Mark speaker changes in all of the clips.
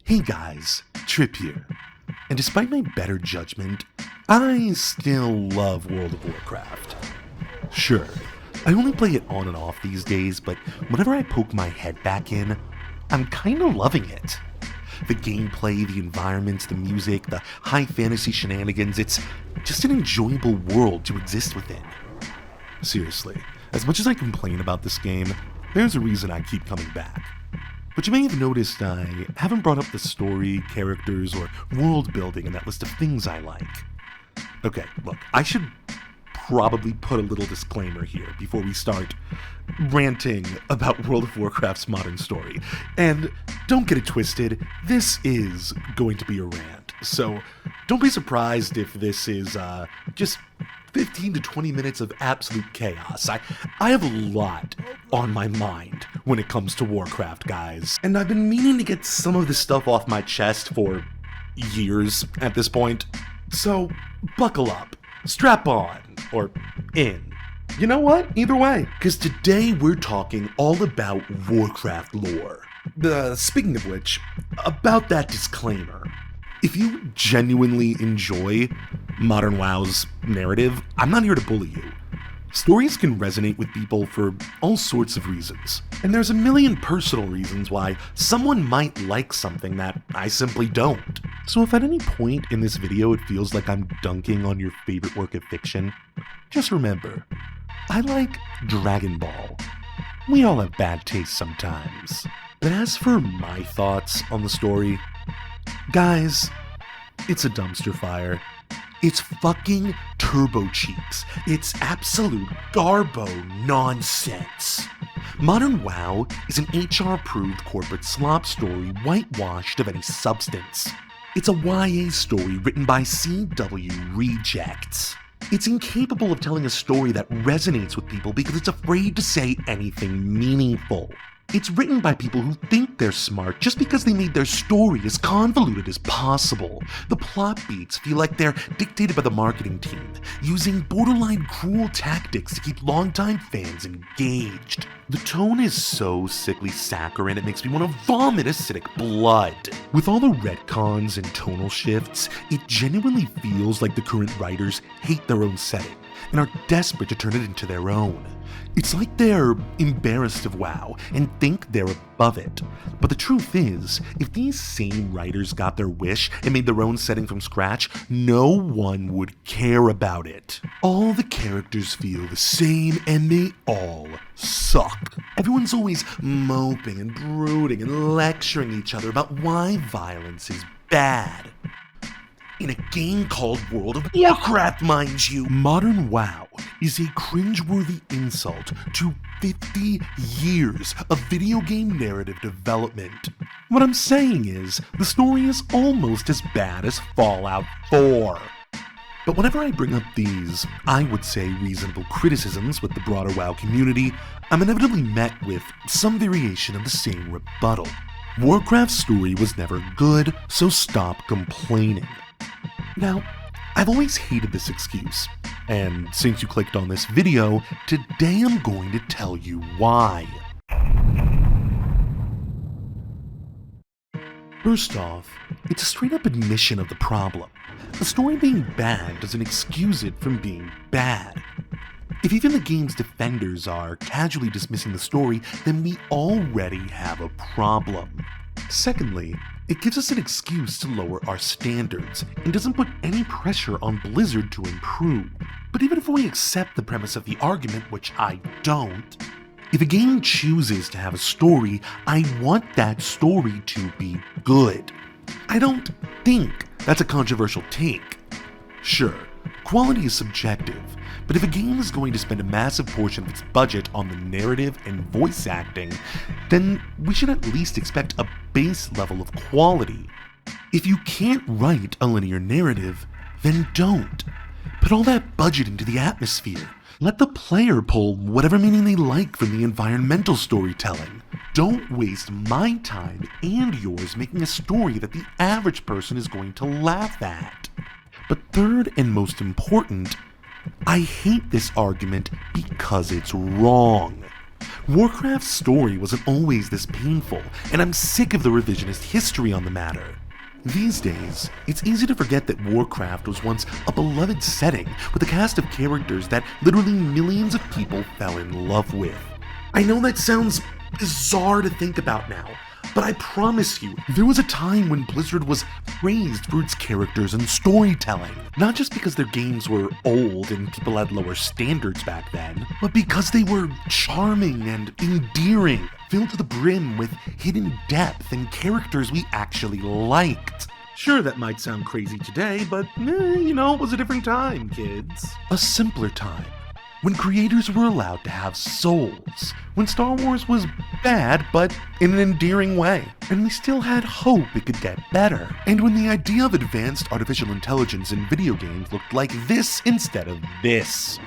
Speaker 1: Hey guys, Trip here. And despite my better judgment, I still love World of Warcraft. Sure, I only play it on and off these days, but whenever I poke my head back in, I'm kinda loving it. The gameplay, the environments, the music, the high fantasy shenanigans, it's just an enjoyable world to exist within. Seriously, as much as I complain about this game, there's a reason I keep coming back. But you may have noticed I haven't brought up the story, characters, or world building in that list of things I like. Okay, look, I should probably put a little disclaimer here before we start ranting about World of Warcraft's modern story. And don't get it twisted, this is going to be a rant, so don't be surprised if this is just 15 to 20 minutes of absolute chaos. I have a lot on my mind when it comes to Warcraft, guys. And I've been meaning to get some of this stuff off my chest for years at this point. So, buckle up, strap on, or in. You know what? Either way. Because today we're talking all about Warcraft lore. Speaking of which, about that disclaimer. If you genuinely enjoy modern WoW's narrative, I'm not here to bully you. Stories can resonate with people for all sorts of reasons, and there's a million personal reasons why someone might like something that I simply don't. So if at any point in this video it feels like I'm dunking on your favorite work of fiction, just remember, I like Dragon Ball. We all have bad taste sometimes. But as for my thoughts on the story, guys, it's a dumpster fire. It's fucking turbo cheeks. It's absolute garbo nonsense. Modern WoW is an HR-approved corporate slop story whitewashed of any substance. It's a YA story written by CW rejects. It's incapable of telling a story that resonates with people because it's afraid to say anything meaningful. It's written by people who think they're smart just because they made their story as convoluted as possible. The plot beats feel like they're dictated by the marketing team, using borderline cruel tactics to keep longtime fans engaged. The tone is so sickly saccharine it makes me want to vomit acidic blood. With all the retcons and tonal shifts, it genuinely feels like the current writers hate their own setting and are desperate to turn it into their own. It's like they're embarrassed of WoW and think they're above it. But the truth is, if these same writers got their wish and made their own setting from scratch, no one would care about it. All the characters feel the same and they all suck. Everyone's always moping and brooding and lecturing each other about why violence is bad. In a game called World of Warcraft, mind you, modern WoW is a cringeworthy insult to 50 years of video game narrative development. What I'm saying is, the story is almost as bad as Fallout 4. But whenever I bring up these, I would say reasonable criticisms with the broader WoW community, I'm inevitably met with some variation of the same rebuttal. Warcraft's story was never good, so stop complaining. Now, I've always hated this excuse, and since you clicked on this video, today I'm going to tell you why. First off, it's a straight up admission of the problem. The story being bad doesn't excuse it from being bad. If even the game's defenders are casually dismissing the story, then we already have a problem. Secondly, it gives us an excuse to lower our standards and doesn't put any pressure on Blizzard to improve. But even if we accept the premise of the argument, which I don't, if a game chooses to have a story, I want that story to be good. I don't think that's a controversial take. Sure, quality is subjective, but if a game is going to spend a massive portion of its budget on the narrative and voice acting, then we should at least expect a base level of quality. If you can't write a linear narrative, then don't. Put all that budget into the atmosphere. Let the player pull whatever meaning they like from the environmental storytelling. Don't waste my time and yours making a story that the average person is going to laugh at. But third and most important, I hate this argument because it's wrong. Warcraft's story wasn't always this painful, and I'm sick of the revisionist history on the matter. These days, it's easy to forget that Warcraft was once a beloved setting with a cast of characters that literally millions of people fell in love with. I know that sounds bizarre to think about now, but I promise you, there was a time when Blizzard was praised for its characters and storytelling. Not just because their games were old and people had lower standards back then, but because they were charming and endearing, filled to the brim with hidden depth and characters we actually liked. Sure, that might sound crazy today, but it was a different time, kids. A simpler time. When creators were allowed to have souls, when Star Wars was bad but in an endearing way, and we still had hope it could get better, and when the idea of advanced artificial intelligence in video games looked like this instead of this.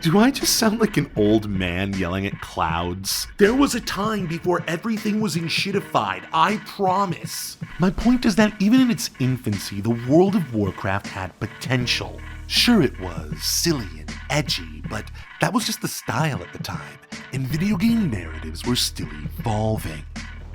Speaker 1: Do I just sound like an old man yelling at clouds? There was a time before everything was enshittified, I promise. My point is that even in its infancy, the world of Warcraft had potential. Sure, it was silly and edgy, but that was just the style at the time, and video game narratives were still evolving.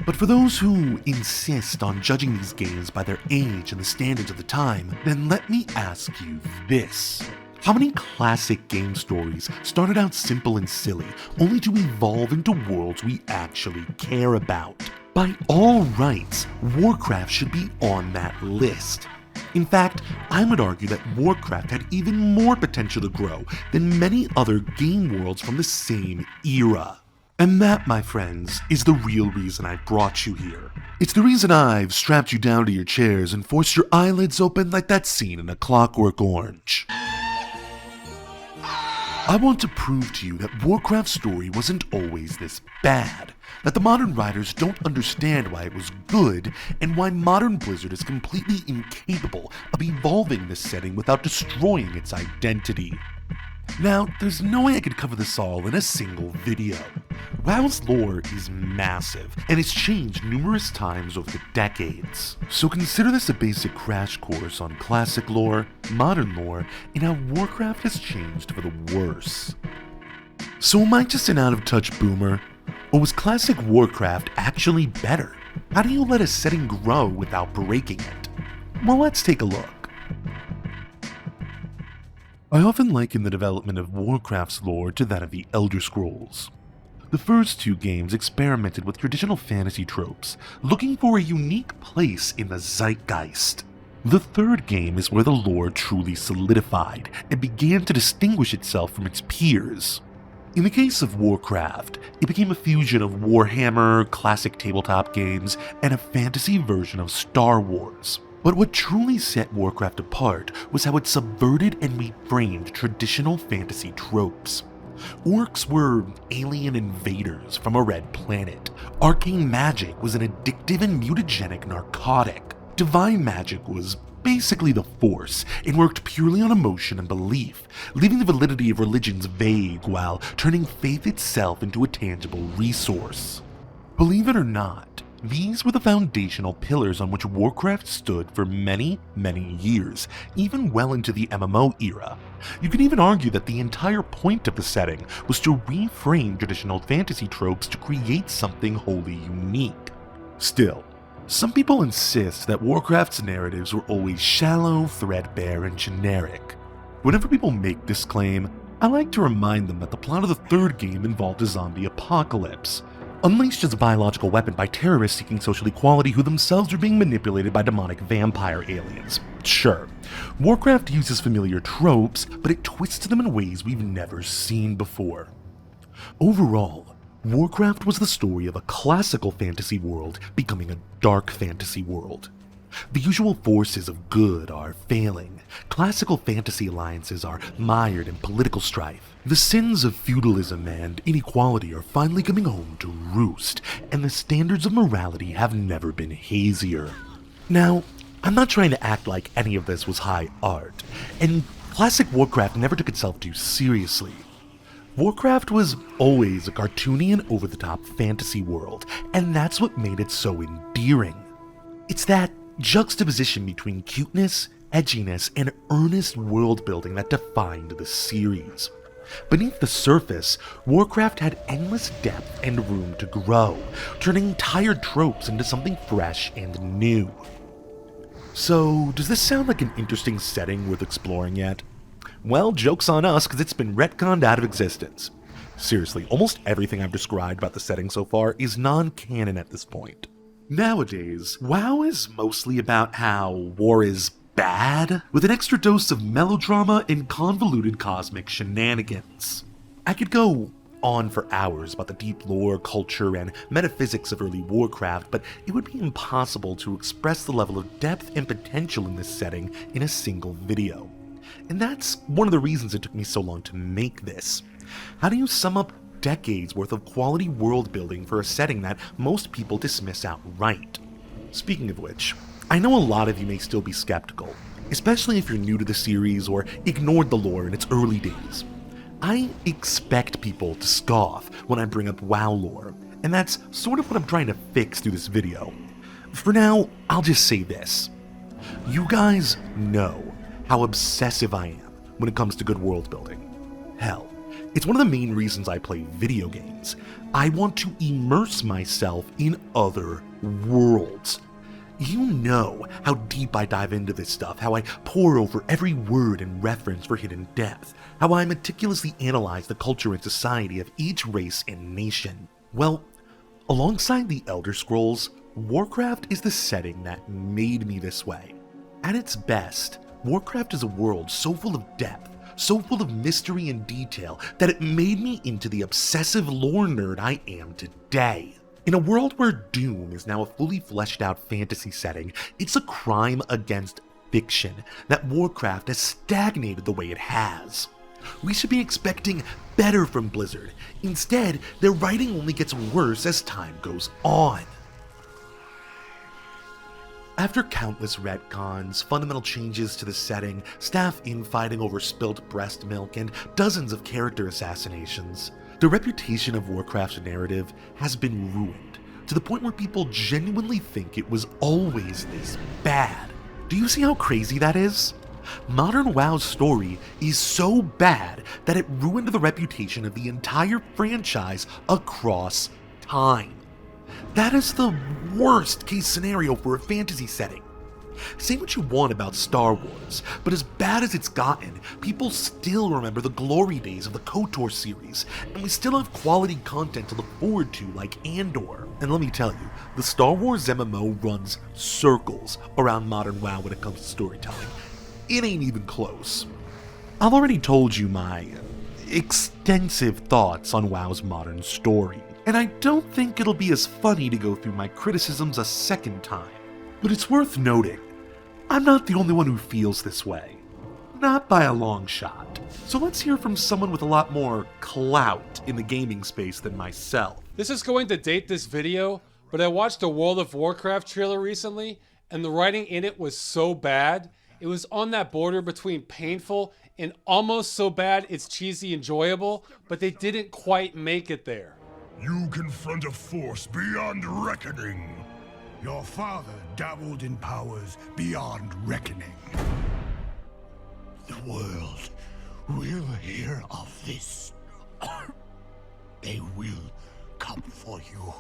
Speaker 1: But for those who insist on judging these games by their age and the standards of the time, then let me ask you this. How many classic game stories started out simple and silly, only to evolve into worlds we actually care about? By all rights, Warcraft should be on that list. In fact, I would argue that Warcraft had even more potential to grow than many other game worlds from the same era. And that, my friends, is the real reason I brought you here. It's the reason I've strapped you down to your chairs and forced your eyelids open like that scene in A Clockwork Orange. I want to prove to you that Warcraft's story wasn't always this bad, that the modern writers don't understand why it was good, and why modern Blizzard is completely incapable of evolving this setting without destroying its identity. Now, there's no way I could cover this all in a single video. WoW's lore is massive, and it's changed numerous times over the decades. So consider this a basic crash course on classic lore, modern lore, and how Warcraft has changed for the worse. So am I just an out-of-touch boomer? Or was classic Warcraft actually better? How do you let a setting grow without breaking it? Well, let's take a look. I often liken the development of Warcraft's lore to that of the Elder Scrolls. The first two games experimented with traditional fantasy tropes, looking for a unique place in the zeitgeist. The third game is where the lore truly solidified and began to distinguish itself from its peers. In the case of Warcraft, it became a fusion of Warhammer, classic tabletop games, and a fantasy version of Star Wars. But what truly set Warcraft apart was how it subverted and reframed traditional fantasy tropes. Orcs were alien invaders from a red planet. Arcane magic was an addictive and mutagenic narcotic. Divine magic was basically the Force and worked purely on emotion and belief, leaving the validity of religions vague while turning faith itself into a tangible resource. Believe it or not, these were the foundational pillars on which Warcraft stood for many, many years, even well into the MMO era. You can even argue that the entire point of the setting was to reframe traditional fantasy tropes to create something wholly unique. Still, some people insist that Warcraft's narratives were always shallow, threadbare, and generic. Whenever people make this claim, I like to remind them that the plot of the third game involved a zombie apocalypse. Unleashed as a biological weapon by terrorists seeking social equality who themselves are being manipulated by demonic vampire aliens. Sure, Warcraft uses familiar tropes, but it twists them in ways we've never seen before. Overall, Warcraft was the story of a classical fantasy world becoming a dark fantasy world. The usual forces of good are failing. Classical fantasy alliances are mired in political strife. The sins of feudalism and inequality are finally coming home to roost, and the standards of morality have never been hazier. Now, I'm not trying to act like any of this was high art, and classic Warcraft never took itself too seriously. Warcraft was always a cartoony and over-the-top fantasy world, and that's what made it so endearing. It's that juxtaposition between cuteness, edginess, and earnest world building that defined the series. Beneath the surface, Warcraft had endless depth and room to grow, turning tired tropes into something fresh and new. So, does this sound like an interesting setting worth exploring yet? Well, joke's on us, because it's been retconned out of existence. Seriously, almost everything I've described about the setting so far is non-canon at this point. Nowadays, WoW is mostly about how war is bad, with an extra dose of melodrama and convoluted cosmic shenanigans. I could go on for hours about the deep lore, culture, and metaphysics of early Warcraft, but it would be impossible to express the level of depth and potential in this setting in a single video. And that's one of the reasons it took me so long to make this. How do you sum up decades worth of quality world building for a setting that most people dismiss outright? Speaking of which, I know a lot of you may still be skeptical, especially if you're new to the series or ignored the lore in its early days. I expect people to scoff when I bring up WoW lore, and that's sort of what I'm trying to fix through this video. For now, I'll just say this. You guys know how obsessive I am when it comes to good world building. Hell, it's one of the main reasons I play video games. I want to immerse myself in other worlds. You know how deep I dive into this stuff, how I pore over every word and reference for hidden depth, how I meticulously analyze the culture and society of each race and nation. Well, alongside the Elder Scrolls, Warcraft is the setting that made me this way. At its best, Warcraft is a world so full of depth, so full of mystery and detail, that it made me into the obsessive lore nerd I am today. In a world where Doom is now a fully fleshed out fantasy setting, it's a crime against fiction that Warcraft has stagnated the way it has. We should be expecting better from Blizzard. Instead, their writing only gets worse as time goes on. After countless retcons, fundamental changes to the setting, staff infighting over spilt breast milk, and dozens of character assassinations, the reputation of Warcraft's narrative has been ruined, to the point where people genuinely think it was always this bad. Do you see how crazy that is? Modern WoW's story is so bad that it ruined the reputation of the entire franchise across time. That is the worst case scenario for a fantasy setting. Say what you want about Star Wars, but as bad as it's gotten, people still remember the glory days of the KOTOR series, and we still have quality content to look forward to like Andor. And let me tell you, the Star Wars MMO runs circles around modern WoW when it comes to storytelling. It ain't even close. I've already told you my extensive thoughts on WoW's modern story, and I don't think it'll be as funny to go through my criticisms a second time. But it's worth noting, I'm not the only one who feels this way. Not by a long shot. So let's hear from someone with a lot more clout in the gaming space than myself.
Speaker 2: This is going to date this video, but I watched a World of Warcraft trailer recently, and the writing in it was so bad, it was on that border between painful and almost so bad it's cheesy enjoyable, but they didn't quite make it there.
Speaker 3: You confront a force beyond reckoning.
Speaker 4: Your father dabbled in powers beyond reckoning. The world will hear of this. They will come for you.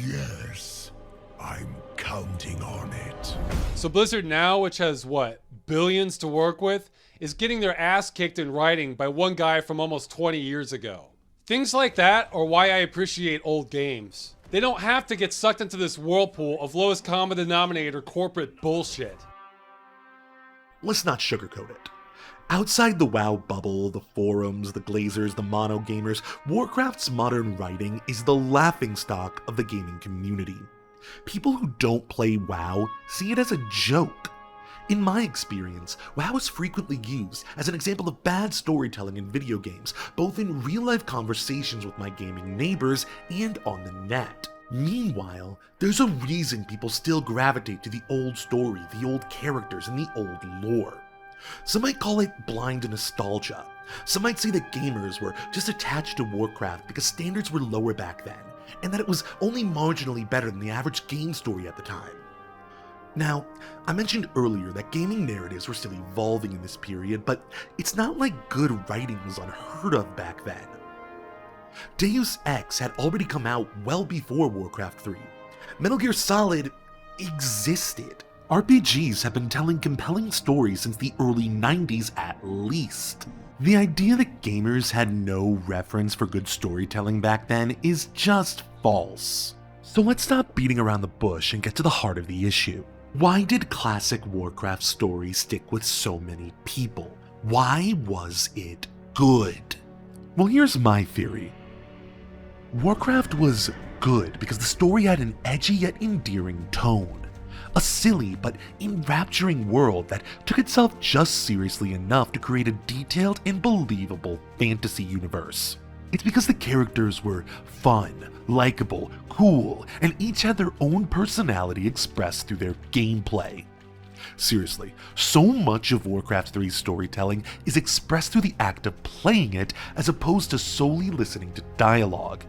Speaker 3: Yes, I'm counting on it.
Speaker 2: So Blizzard now, which has what, billions to work with, is getting their ass kicked in writing by one guy from almost 20 years ago. Things like that are why I appreciate old games. They don't have to get sucked into this whirlpool of lowest common denominator corporate bullshit.
Speaker 1: Let's not sugarcoat it. Outside the WoW bubble, the forums, the glazers, the mono gamers, Warcraft's modern writing is the laughingstock of the gaming community. People who don't play WoW see it as a joke. In my experience, WoW is frequently used as an example of bad storytelling in video games, both in real-life conversations with my gaming neighbors and on the net. Meanwhile, there's a reason people still gravitate to the old story, the old characters, and the old lore. Some might call it blind nostalgia. Some might say that gamers were just attached to Warcraft because standards were lower back then, and that it was only marginally better than the average game story at the time. But here's the thing. Now, I mentioned earlier that gaming narratives were still evolving in this period, but it's not like good writing was unheard of back then. Deus Ex had already come out well before Warcraft 3. Metal Gear Solid existed. RPGs have been telling compelling stories since the early 90s at least. The idea that gamers had no reference for good storytelling back then is just false. So let's stop beating around the bush and get to the heart of the issue. Why did classic Warcraft stories stick with so many people? Why was it good? Well, here's my theory. Warcraft was good because the story had an edgy yet endearing tone. A silly but enrapturing world that took itself just seriously enough to create a detailed and believable fantasy universe. It's because the characters were fun, likable, cool, and each had their own personality expressed through their gameplay. Seriously, so much of Warcraft 3's storytelling is expressed through the act of playing it as opposed to solely listening to dialogue.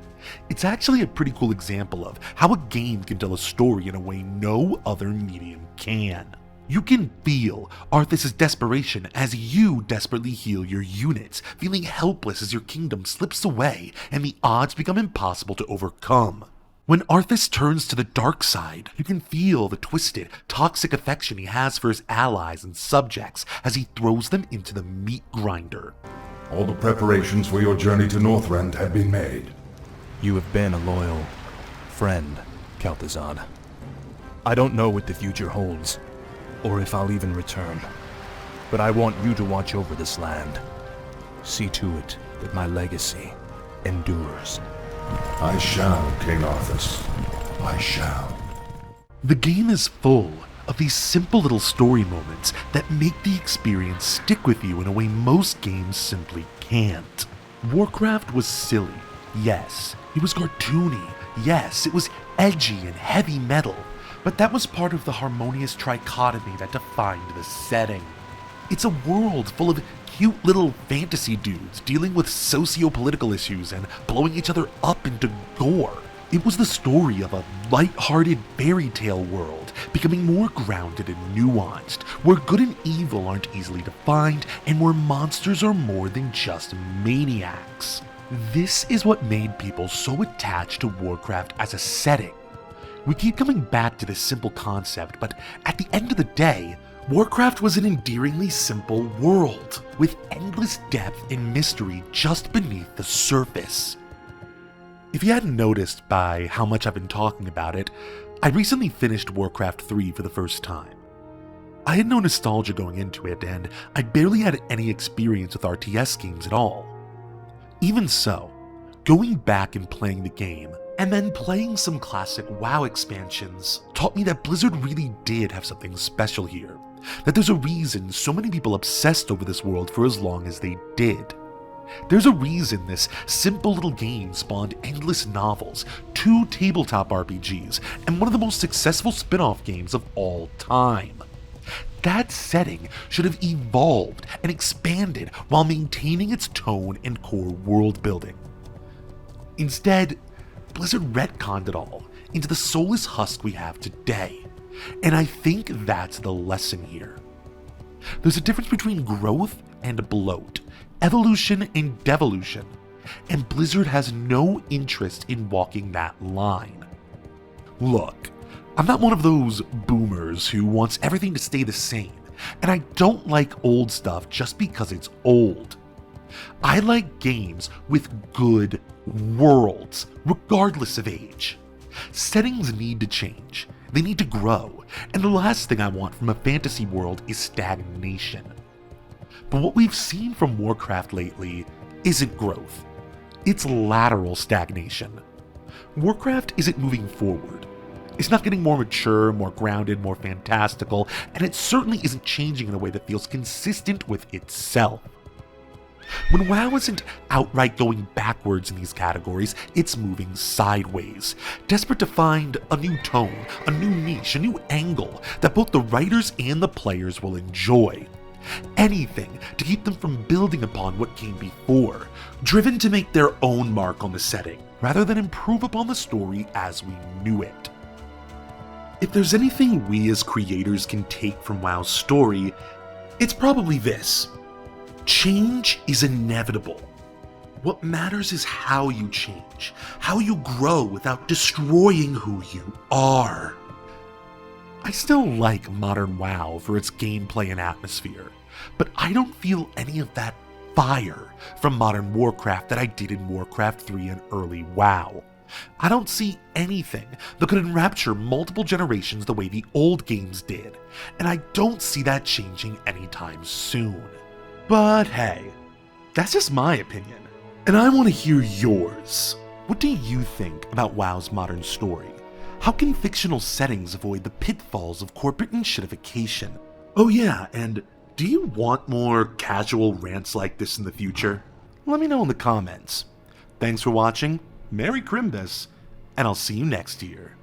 Speaker 1: It's actually a pretty cool example of how a game can tell a story in a way no other medium can. You can feel Arthas' desperation as you desperately heal your units, feeling helpless as your kingdom slips away and the odds become impossible to overcome. When Arthas turns to the dark side, you can feel the twisted, toxic affection he has for his allies and subjects as he throws them into the meat grinder.
Speaker 3: All the preparations for your journey to Northrend have been made.
Speaker 5: You have been a loyal friend, Kel'Thuzad. I don't know what the future holds, or if I'll even return, but I want you to watch over this land. See to it that my legacy endures.
Speaker 3: I shall, King Arthas. I shall.
Speaker 1: The game is full of these simple little story moments that make the experience stick with you in a way most games simply can't. Warcraft was silly, yes. It was cartoony, yes. It was edgy and heavy metal, but that was part of the harmonious trichotomy that defined the setting. It's a world full of cute little fantasy dudes dealing with socio-political issues and blowing each other up into gore. It was the story of a light-hearted fairy tale world becoming more grounded and nuanced, where good and evil aren't easily defined and where monsters are more than just maniacs. This is what made people so attached to Warcraft as a setting. We keep coming back to this simple concept, but at the end of the day, Warcraft was an endearingly simple world, with endless depth and mystery just beneath the surface. If you hadn't noticed by how much I've been talking about it, I recently finished Warcraft 3 for the first time. I had no nostalgia going into it, and I barely had any experience with RTS games at all. Even so, going back and playing the game, and then playing some classic WoW expansions, taught me that Blizzard really did have something special here, that there's a reason so many people obsessed over this world for as long as they did. There's a reason this simple little game spawned endless novels, 2 tabletop RPGs, and one of the most successful spin-off games of all time. That setting should have evolved and expanded while maintaining its tone and core world building. Instead, Blizzard retconned it all into the soulless husk we have today, and I think that's the lesson here. There's a difference between growth and bloat, evolution and devolution, and Blizzard has no interest in walking that line. Look, I'm not one of those boomers who wants everything to stay the same, and I don't like old stuff just because it's old. I like games with good worlds, regardless of age. Settings need to change, they need to grow, and the last thing I want from a fantasy world is stagnation. But what we've seen from Warcraft lately isn't growth, it's lateral stagnation. Warcraft isn't moving forward. It's not getting more mature, more grounded, more fantastical, and it certainly isn't changing in a way that feels consistent with itself. When WoW isn't outright going backwards in these categories, it's moving sideways, desperate to find a new tone, a new niche, a new angle that both the writers and the players will enjoy. Anything to keep them from building upon what came before, driven to make their own mark on the setting, rather than improve upon the story as we knew it. If there's anything we as creators can take from WoW's story, it's probably this. Change is inevitable. What matters is how you change, how you grow without destroying who you are. I still like modern WoW for its gameplay and atmosphere, but I don't feel any of that fire from modern Warcraft that I did in Warcraft 3 and early WoW. I don't see anything that could enrapture multiple generations the way the old games did, and I don't see that changing anytime soon. But hey, that's just my opinion, and I want to hear yours. What do you think about WoW's modern story? How can fictional settings avoid the pitfalls of corporate shittification? Oh yeah, and do you want more casual rants like this in the future? Let me know in the comments. Thanks for watching, Merry Crimbus, and I'll see you next year.